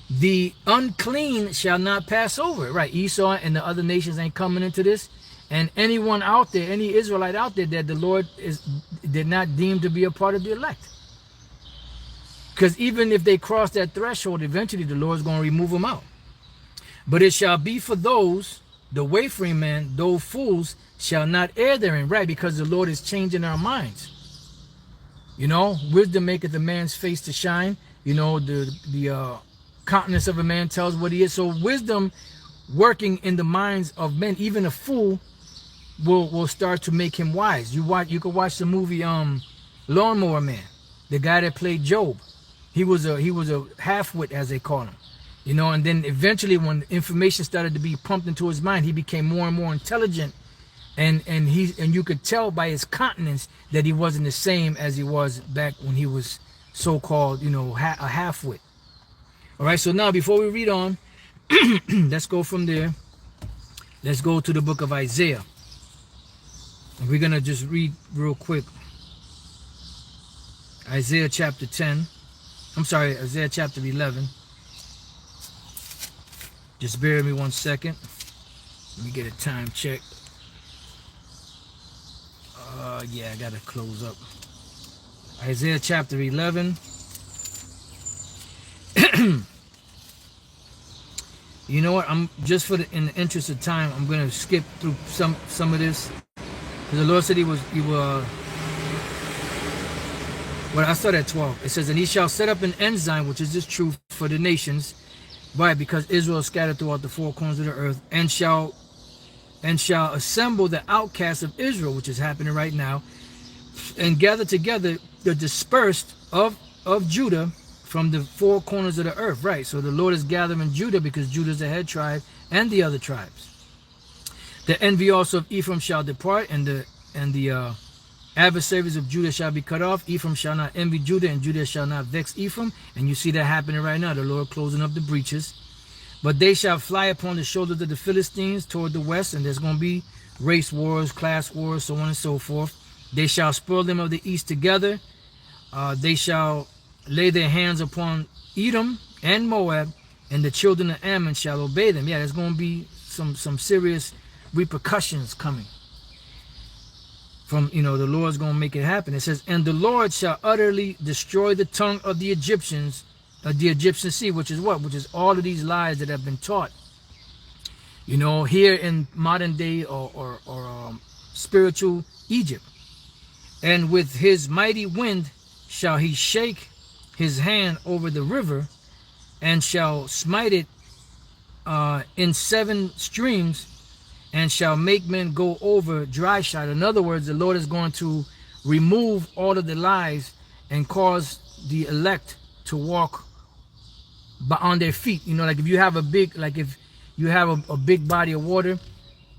The unclean shall not pass over it. Right. Esau and the other nations ain't coming into this. And anyone out there, any Israelite out there that the Lord did not deem to be a part of the elect. Because even if they cross that threshold, eventually the Lord's going to remove them out. But it shall be for those, the wayfaring man, those fools shall not err therein, right? Because the Lord is changing our minds. Wisdom maketh a man's face to shine. The countenance of a man tells what he is. So wisdom working in the minds of men, even a fool, will start to make him wise. You could watch the movie Lawnmower Man, the guy that played Job. He was a half-wit, as they call him. And then eventually when information started to be pumped into his mind, he became more and more intelligent, and you could tell by his countenance that he wasn't the same as he was back when he was so-called, a half-wit. All right, so now before we read on, let's go from there. Let's go to the book of Isaiah. And we're going to just read real quick. Isaiah chapter 11. Just bear with me 1 second. Let me get a time check. Yeah, I gotta close up. Isaiah chapter 11. You know what? I'm just in the interest of time, I'm gonna skip through some of this. The Lord said he will. Well, I start at 12. It says, and he shall set up an ensign, which is this truth for the nations. Right, because Israel is scattered throughout the four corners of the earth, and shall assemble the outcasts of Israel, which is happening right now, and gather together the dispersed of Judah from the four corners of the earth, right? So the Lord is gathering Judah because Judah is the head tribe and the other tribes. The envy also of Ephraim shall depart, and the adversaries of Judah shall be cut off. Ephraim shall not envy Judah, and Judah shall not vex Ephraim. And you see that happening right now, the Lord closing up the breaches. But they shall fly upon the shoulders of the Philistines toward the west, and there's going to be race wars, class wars, so on and so forth. They shall spoil them of the east together. They shall lay their hands upon Edom and Moab, and the children of Ammon shall obey them. Yeah, there's going to be some serious repercussions coming from, the Lord's going to make it happen. It says, and the Lord shall utterly destroy the tongue of the Egyptians, the Egyptian sea, which is what? Which is all of these lies that have been taught. Here in modern day or spiritual Egypt. And with his mighty wind shall he shake his hand over the river, and shall smite it in 7 streams, and shall make men go over dry shod. In other words, the Lord is going to remove all of the lies and cause the elect to walk on their feet. Like if you have a big, a big body of water,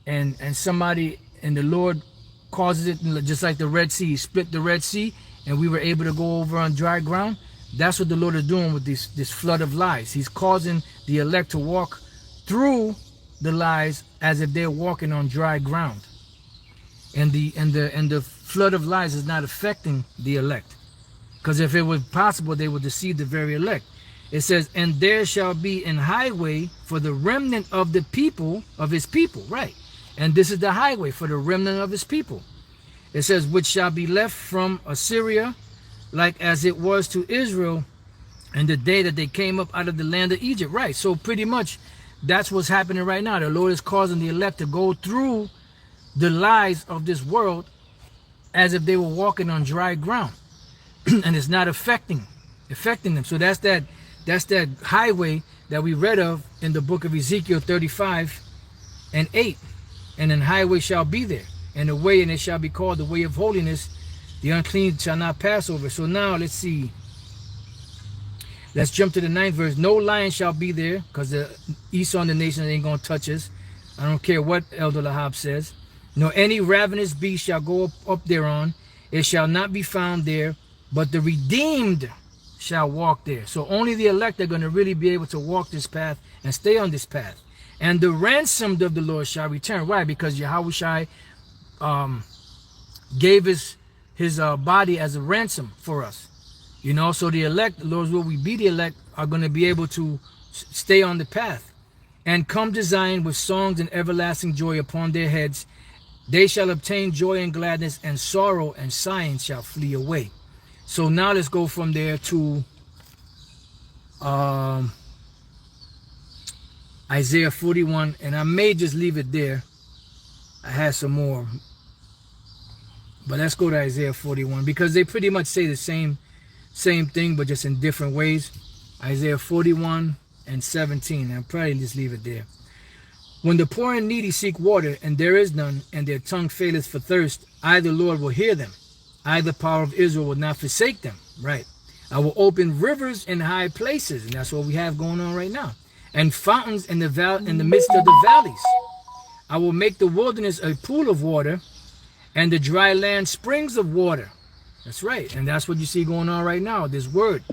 and somebody, and the Lord causes it, just like the Red Sea, he split the Red Sea, and we were able to go over on dry ground. That's what the Lord is doing with this flood of lies. He's causing the elect to walk through the lies as if they're walking on dry ground. And the flood of lies is not affecting the elect. Because if it was possible, they would deceive the very elect. It says, and there shall be an highway for the remnant of the people, of his people, right? And this is the highway for the remnant of his people. It says, which shall be left from Assyria, like as it was to Israel in the day that they came up out of the land of Egypt. Right. So pretty much that's what's happening right now. The Lord is causing the elect to go through the lies of this world as if they were walking on dry ground. And it's not affecting them. So that's that highway that we read of in the book of Ezekiel 35:8. And an highway shall be there, and a way, and it shall be called the way of holiness. The unclean shall not pass over. So now let's see. Let's jump to the 9th verse. No lion shall be there, because the Esau and the nations ain't going to touch us. I don't care what Elder Lahab says. Nor any ravenous beast shall go up thereon. It shall not be found there, but the redeemed shall walk there. So only the elect are going to really be able to walk this path and stay on this path. And the ransomed of the Lord shall return. Why? Because Yahushai gave his body as a ransom for us. So the elect, the Lord's will, we be the elect, are going to be able to stay on the path. And come to Zion with songs and everlasting joy upon their heads. They shall obtain joy and gladness, and sorrow and sighing shall flee away. So now let's go from there to Isaiah 41, and I may just leave it there. I had some more. But let's go to Isaiah 41, because they pretty much say the same thing, but just in different ways. Isaiah 41:17. I'll probably just leave it there. When the poor and needy seek water, and there is none, and their tongue faileth for thirst, I, the Lord, will hear them. I, the power of Israel, will not forsake them. Right. I will open rivers in high places, and that's what we have going on right now. And fountains in the midst of the valleys. I will make the wilderness a pool of water, and the dry land springs of water. That's right. And that's what you see going on right now. This word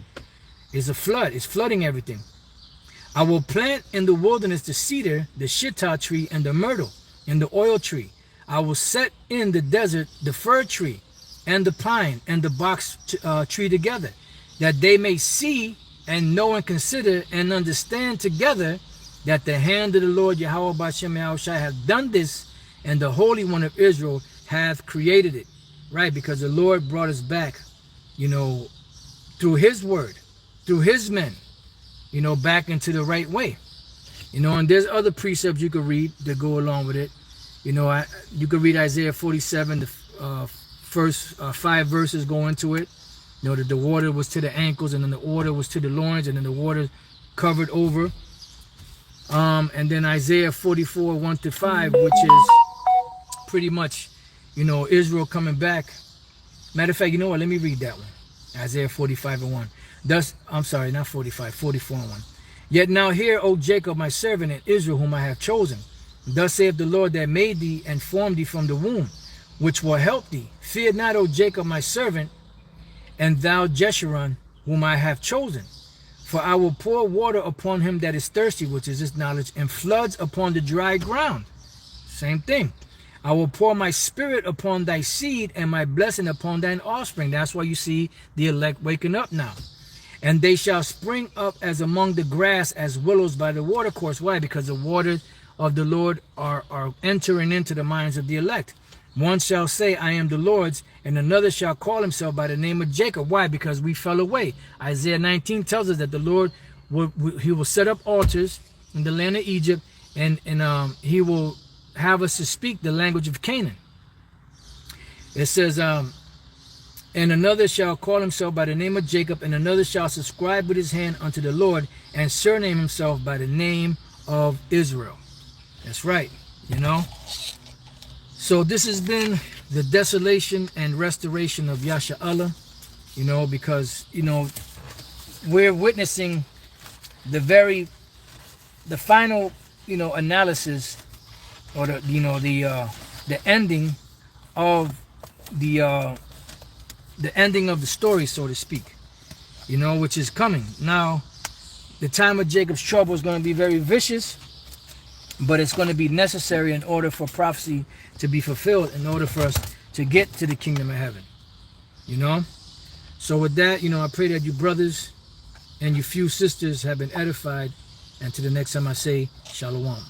is a flood. It's flooding everything. I will plant in the wilderness the cedar, the shittah tree, and the myrtle, and the oil tree. I will set in the desert the fir tree, and the pine, and the box tree together, that they may see and know and consider and understand together that the hand of the Lord Yahweh B'Shem Yahushai hath done this, and the Holy One of Israel hath created it. Right, because the Lord brought us back, through his word, through his men, back into the right way. And there's other precepts you could read that go along with it. You could read Isaiah 47, the first 5 verses go into it. That the water was to the ankles, and then the water was to the loins, and then the water covered over. And then Isaiah 44:1-5, which is pretty much, Israel coming back. Matter of fact, you know what? Let me read that one. Isaiah 45:1. Thus, I'm sorry, not 45, 44:1. Yet now hear, O Jacob, my servant, and Israel, whom I have chosen. Thus saith the Lord that made thee and formed thee from the womb, which will help thee. Fear not, O Jacob, my servant, and thou Jeshurun, whom I have chosen. For I will pour water upon him that is thirsty, which is his knowledge, and floods upon the dry ground. Same thing. I will pour my spirit upon thy seed and my blessing upon thine offspring. That's why you see the elect waking up now. And they shall spring up as among the grass, as willows by the watercourse. Why? Because the waters of the Lord are entering into the minds of the elect. One shall say, I am the Lord's, and another shall call himself by the name of Jacob. Why? Because we fell away. Isaiah 19 tells us that the Lord he will set up altars in the land of Egypt, and he will have us to speak the language of Canaan. It says, and another shall call himself by the name of Jacob, and another shall subscribe with his hand unto the Lord, and surname himself by the name of Israel. That's right, you know. So this has been the desolation and restoration of Yasharahla, you know, because, you know, we're witnessing the final, you know, analysis, or the, you know, the ending of the ending of the story, so to speak, you know, which is coming. Now, the time of Jacob's trouble is going to be very vicious, but it's going to be necessary in order for prophecy to be fulfilled, in order for us to get to the kingdom of heaven, you know. So with that, you know, I pray that you brothers and you few sisters have been edified, and to the next time I say, Shalom.